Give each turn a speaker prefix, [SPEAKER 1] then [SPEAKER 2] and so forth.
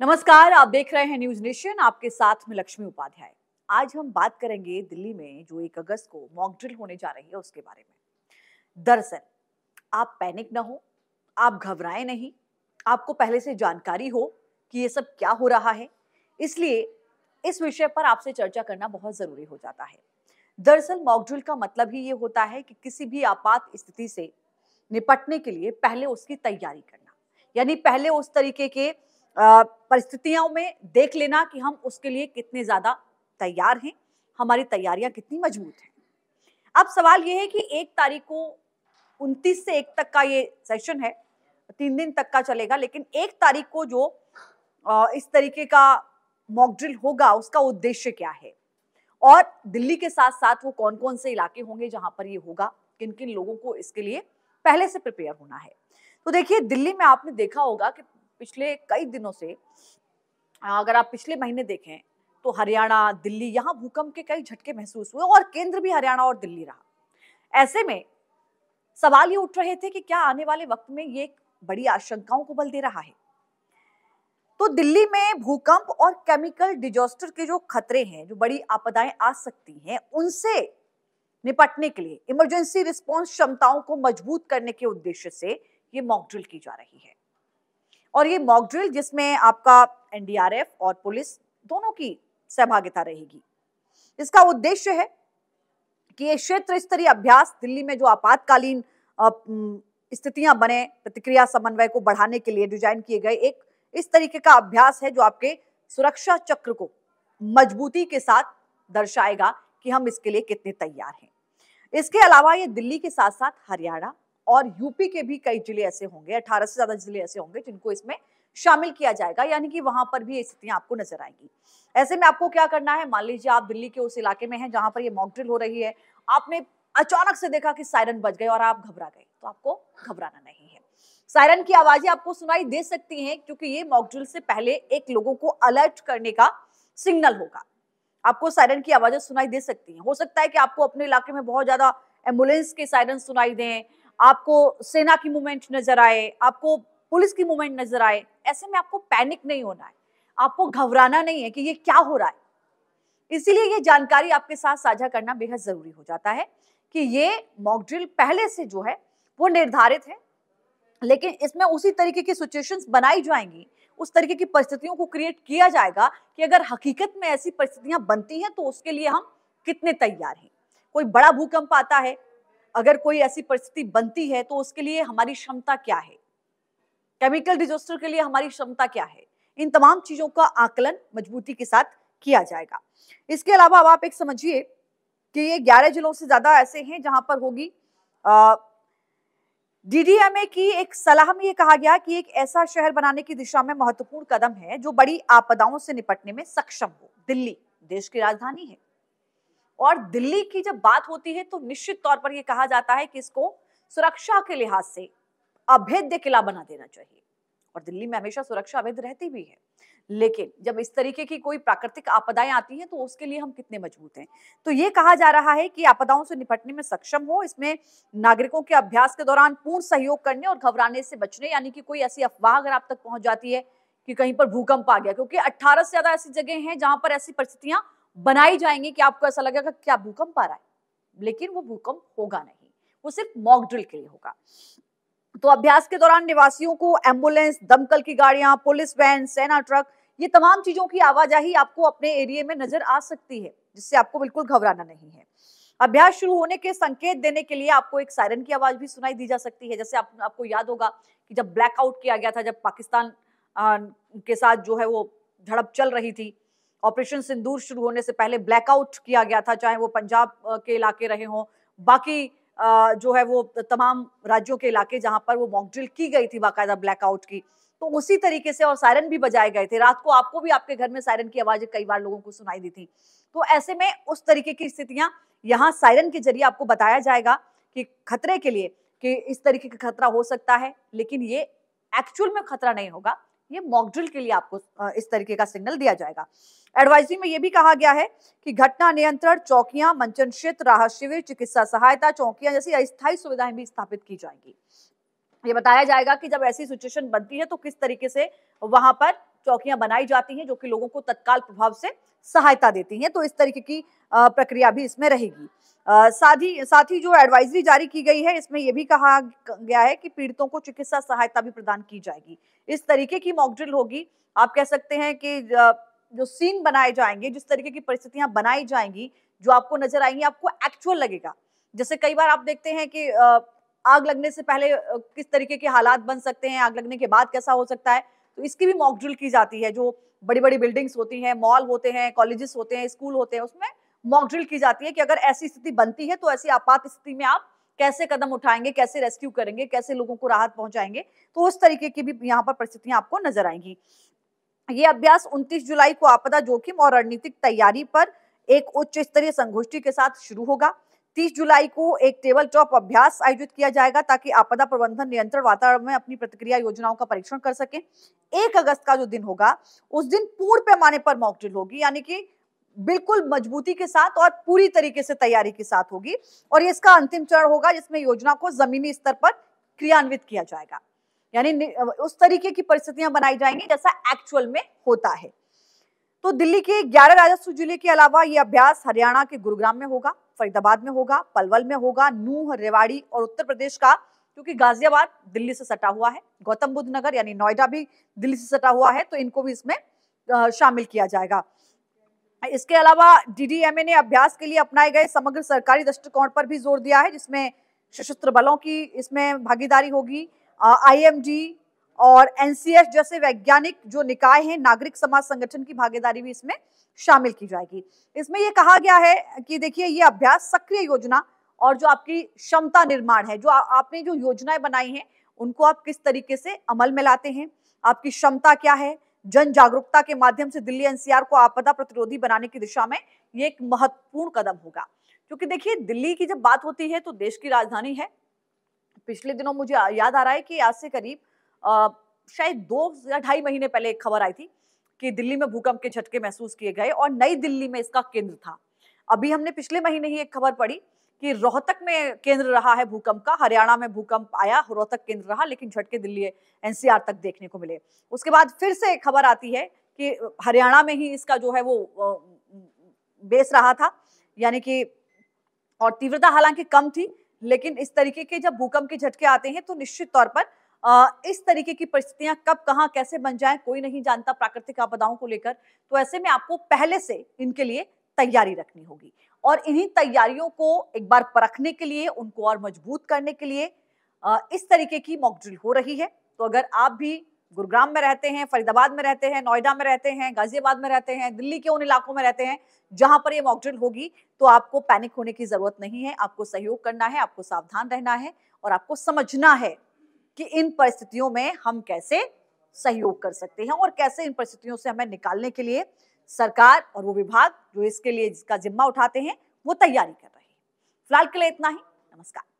[SPEAKER 1] नमस्कार, आप देख रहे हैं न्यूज नेशन। आपके साथ में लक्ष्मी उपाध्याय। आज हम बात करेंगे दिल्ली में जो 1 अगस्त को मॉक ड्रिल होने जा रही है उसके बारे में। दरअसल आप पैनिक ना हो, आप घबराएं नहीं। आपको पहले से जानकारी हो कि ये सब क्या हो रहा है, इसलिए इस विषय पर आपसे चर्चा करना बहुत जरूरी हो जाता है। दरअसल मॉक ड्रिल का मतलब ही ये होता है कि किसी भी आपात स्थिति से निपटने के लिए पहले उसकी तैयारी करना, यानी पहले उस तरीके के परिस्थितियों में देख लेना कि हम उसके लिए कितने ज्यादा तैयार हैं, हमारी तैयारियां कितनी मजबूत हैं। अब सवाल यह है कि 1 तारीख को 29 से 1 तक का ये सेशन है, 3 दिन तक का चलेगा, लेकिन 1 तारीख को जो इस तरीके का मॉक ड्रिल होगा उसका उद्देश्य क्या है और दिल्ली के साथ साथ वो कौन कौन से इलाके होंगे जहां पर ये होगा, किन किन लोगों को इसके लिए पहले से प्रिपेयर होना है। तो देखिए, दिल्ली में आपने देखा होगा कि पिछले कई दिनों से, अगर आप पिछले महीने देखें तो हरियाणा, दिल्ली, यहाँ भूकंप के कई झटके महसूस हुए और केंद्र भी हरियाणा और दिल्ली रहा। ऐसे में सवाल ये उठ रहे थे कि क्या आने वाले वक्त में ये बड़ी आशंकाओं को बल दे रहा है। तो दिल्ली में भूकंप और केमिकल डिजास्टर के जो खतरे हैं, जो बड़ी आपदाएं आ सकती हैं, उनसे निपटने के लिए इमरजेंसी रिस्पांस क्षमताओं को मजबूत करने के उद्देश्य से ये मॉक ड्रिल की जा रही है। और ये मॉक ड्रिल जिसमें आपका एनडीआरएफ और पुलिस दोनों की सहभागिता रहेगी। इसका उद्देश्य है कि ये क्षेत्र स्तरीय अभ्यास दिल्ली में जो आपातकालीन स्थितियां बने, प्रतिक्रिया समन्वय को बढ़ाने के लिए डिजाइन किए गए एक इस तरीके का अभ्यास है जो आपके सुरक्षा चक्र को मजबूती के साथ दर्शाएगा कि हम इसके लिए कितने तैयार हैं। इसके अलावा ये दिल्ली के साथ साथ हरियाणा और यूपी के भी कई जिले ऐसे होंगे, 18 से ज्यादा जिले ऐसे होंगे जिनको इसमें शामिल किया जाएगा, यानी कि वहां पर भी ये स्थितियां आपको नजर आएंगी। ऐसे में आपको क्या करना है, मान लीजिए आप दिल्ली के उस इलाके में हैं जहां पर ये मॉक ड्रिल हो रही है, आपने अचानक से देखा कि सायरन बज गए और आप घबरा गए, तो आपको घबराना नहीं है। सायरन की आवाजें आपको सुनाई दे सकती हैं क्योंकि ये मॉक ड्रिल से पहले एक लोगों को अलर्ट करने का सिग्नल होगा। आपको सायरन की आवाजें सुनाई दे सकती हैं। हो सकता है कि आपको अपने इलाके में बहुत ज्यादा एम्बुलेंस के सायरन सुनाई दें, आपको सेना की मूवमेंट नजर आए, आपको पुलिस की मूवमेंट नजर आए। ऐसे में आपको पैनिक नहीं होना है, आपको घबराना नहीं है कि ये क्या हो रहा है। इसीलिए ये जानकारी आपके साथ साझा करना बेहद जरूरी हो जाता है कि ये मॉक ड्रिल पहले से जो है वो निर्धारित है, लेकिन इसमें उसी तरीके की सिचुएशंस बनाई जाएंगी, उस तरीके की परिस्थितियों को क्रिएट किया जाएगा कि अगर हकीकत में ऐसी परिस्थितियां बनती हैं तो उसके लिए हम कितने तैयार हैं। कोई बड़ा भूकंप आता है, अगर कोई ऐसी परिस्थिति बनती है तो उसके लिए हमारी क्षमता क्या है, केमिकल डिजास्टर के लिए हमारी क्षमता क्या है, इन तमाम चीजों का आकलन मजबूती के साथ किया जाएगा। इसके अलावा अब आप एक समझिए कि ये 11 जिलों से ज्यादा ऐसे हैं जहां पर होगी। डीडीएमए की एक सलाह में ये कहा गया कि एक ऐसा शहर बनाने की दिशा में महत्वपूर्ण कदम है जो बड़ी आपदाओं से निपटने में सक्षम हो। दिल्ली देश की राजधानी है और दिल्ली की जब बात होती है तो निश्चित तौर पर यह कहा जाता है कि इसको सुरक्षा के लिहाज से अभेद्य किला बना देना चाहिए, और दिल्ली में हमेशा सुरक्षा अभेद्य रहती भी है। लेकिन जब इस तरीके की कोई प्राकृतिक आपदाएं आती हैं तो उसके लिए हम कितने मजबूत हैं। तो ये कहा जा रहा है कि आपदाओं से निपटने में सक्षम हो, इसमें नागरिकों के अभ्यास के दौरान पूर्ण सहयोग करने और घबराने से बचने, यानी कि कोई ऐसी अफवाह अगर आप तक पहुंच जाती है कि कहीं पर भूकंप आ गया, क्योंकि 18 से ज्यादा ऐसी जगह हैं जहां पर ऐसी परिस्थितियां बनाई जाएंगी कि आपको ऐसा लगेगा क्या भूकंप आ रहा है, लेकिन वो भूकंप होगा नहीं, वो सिर्फ मॉक ड्रिल के लिए होगा। तो अभ्यास के दौरान निवासियों को एम्बुलेंस, दमकल की गाड़ियां, पुलिस वैन, सेना ट्रक, ये तमाम चीजों की आवाजाही आपको अपने एरिया में नजर आ सकती है, जिससे आपको बिल्कुल घबराना नहीं है। अभ्यास शुरू होने के संकेत देने के लिए आपको एक सायरन की आवाज भी सुनाई दी जा सकती है। जैसे आपको याद होगा कि जब ब्लैकआउट किया गया था, जब पाकिस्तान के साथ जो है वो झड़प चल रही थी, ऑपरेशन सिंदूर शुरू होने से पहले ब्लैकआउट किया गया था, चाहे वो पंजाब के इलाके रहे हों, बाकी जो है वो तमाम राज्यों के इलाके जहां पर वो मॉक ड्रिल की गई थी बाकायदा ब्लैकआउट की, तो उसी तरीके से और सायरन भी बजाए गए थे। रात को आपको भी आपके घर में सायरन की आवाजें कई बार लोगों को सुनाई दी थी। तो ऐसे में उस तरीके की स्थितियां यहाँ सायरन के जरिए आपको बताया जाएगा कि खतरे के लिए, कि इस तरीके का खतरा हो सकता है, लेकिन ये एक्चुअल में खतरा नहीं होगा, ये मॉक ड्रिल के लिए आपको इस तरीके का सिग्नल दिया जाएगा। एडवाइजरी में यह भी कहा गया है कि घटना नियंत्रण चौकियां, मंचन क्षेत्र, राहत शिविर, चिकित्सा सहायता चौकियां जैसी अस्थायी सुविधाएं भी स्थापित की जाएंगी। ये बताया जाएगा कि जब ऐसी सिचुएशन बनती है तो किस तरीके से वहां पर चौकियां बनाई जाती हैं जो कि लोगों को तत्काल प्रभाव से सहायता देती हैं। तो इस तरीके की प्रक्रिया भी इसमें रहेगी। साथ ही जो एडवाइजरी जारी की गई है इसमें यह भी कहा गया है कि पीड़ितों को चिकित्सा सहायता भी प्रदान की जाएगी। इस तरीके की मॉक ड्रिल होगी। आप कह सकते हैं कि जो सीन बनाए जाएंगे, जिस तरीके की परिस्थितियां बनाई जाएंगी, जो आपको नजर आएंगी, आपको एक्चुअल लगेगा। जैसे कई बार आप देखते हैं कि आग लगने से पहले किस तरीके के हालात बन सकते हैं, आग लगने के बाद कैसा हो सकता है, तो इसकी भी मॉक ड्रिल की जाती है। जो बड़ी बड़ी बिल्डिंग्स होती हैं, मॉल होते हैं, कॉलेजेस होते हैं, स्कूल होते हैं, उसमें मॉक ड्रिल की जाती है कि अगर ऐसी स्थिति बनती है तो ऐसी आपात स्थिति में आप कैसे कदम उठाएंगे, कैसे रेस्क्यू करेंगे, कैसे लोगों को राहत पहुंचाएंगे। तो उस तरीके की भी यहाँ पर परिस्थितियां आपको नजर आएंगी। ये अभ्यास 29 जुलाई को आपदा जोखिम और रणनीतिक तैयारी पर एक उच्च स्तरीय संगोष्ठी के साथ शुरू होगा। 30 जुलाई को एक टेबल टॉप अभ्यास आयोजित किया जाएगा ताकि आपदा प्रबंधन नियंत्रण वातावरण में अपनी प्रतिक्रिया योजनाओं का परीक्षण कर सके। 1 अगस्त का जो दिन होगा, उस दिन पूर्ण पैमाने पर मॉक ड्रिल होगी, यानी कि बिल्कुल मजबूती के साथ और पूरी तरीके से तैयारी के साथ होगी। और ये इसका अंतिम चरण होगा जिसमें योजना को जमीनी स्तर पर क्रियान्वित किया जाएगा, यानी उस तरीके की परिस्थितियां बनाई जाएंगी जैसा एक्चुअल में होता है। तो दिल्ली के 11 राजस्व जिले के अलावा ये अभ्यास हरियाणा के गुरुग्राम में होगा, फरीदाबाद में होगा, पलवल में होगा, नूंह, रेवाड़ी और उत्तर प्रदेश का, क्योंकि गाजियाबाद दिल्ली से सटा हुआ है, गौतम बुद्ध नगर यानी नोएडा भी दिल्ली से सटा हुआ है, तो इनको भी इसमें शामिल किया जाएगा। इसके अलावा डीडीएमए ने अभ्यास के लिए अपनाए गए समग्र सरकारी दृष्टिकोण पर भी जोर दिया है, जिसमें सशस्त्र बलों की इसमें भागीदारी होगी, आईएमडी और एनसीएस जैसे वैज्ञानिक जो निकाय हैं, नागरिक समाज संगठन की भागीदारी भी इसमें शामिल की जाएगी। इसमें यह कहा गया है कि देखिए, ये अभ्यास सक्रिय योजना और जो आपकी क्षमता निर्माण है, जो आपने जो योजनाएं बनाई हैं उनको आप किस तरीके से अमल में लाते हैं, आपकी क्षमता क्या है, जन जागरूकता के माध्यम से दिल्ली एनसीआर को आपदा प्रतिरोधी बनाने की दिशा में ये एक महत्वपूर्ण कदम होगा। क्योंकि देखिए, दिल्ली की जब बात होती है तो देश की राजधानी है। पिछले दिनों मुझे याद आ रहा है कि आज से करीब शायद 2 या 2.5 महीने पहले एक खबर आई थी कि दिल्ली में भूकंप के झटके महसूस किए गए और नई दिल्ली में इसका केंद्र था। अभी हमने पिछले महीने ही एक खबर पढ़ी कि रोहतक में केंद्र रहा है भूकंप का, हरियाणा में भूकंप आया, रोहतक केंद्र रहा, लेकिन झटके दिल्ली एनसीआर तक देखने को मिले। उसके बाद फिर से एक खबर आती है कि हरियाणा में ही इसका जो है वो बेस रहा था, यानी कि, और तीव्रता हालांकि कम थी, लेकिन इस तरीके के जब भूकंप के झटके आते हैं तो निश्चित तौर पर इस तरीके की परिस्थितियां कब कहां कैसे बन जाएं कोई नहीं जानता प्राकृतिक आपदाओं को लेकर। तो ऐसे में आपको पहले से इनके लिए तैयारी रखनी होगी और इन्हीं तैयारियों को एक बार परखने के लिए, उनको और मजबूत करने के लिए इस तरीके की मॉक ड्रिल हो रही है। तो अगर आप भी गुरुग्राम में रहते हैं, फरीदाबाद में रहते हैं, नोएडा में रहते हैं, गाजियाबाद में रहते हैं, दिल्ली के उन इलाकों में रहते हैं जहां पर ये मॉक ड्रिल होगी, तो आपको पैनिक होने की जरूरत नहीं है। आपको सहयोग करना है, आपको सावधान रहना है और आपको समझना है कि इन परिस्थितियों में हम कैसे सहयोग कर सकते हैं और कैसे इन परिस्थितियों से हमें निकालने के लिए सरकार और वो विभाग जो इसके लिए जिसका जिम्मा उठाते हैं वो तैयारी कर रहे हैं। फिलहाल के लिए इतना ही। नमस्कार।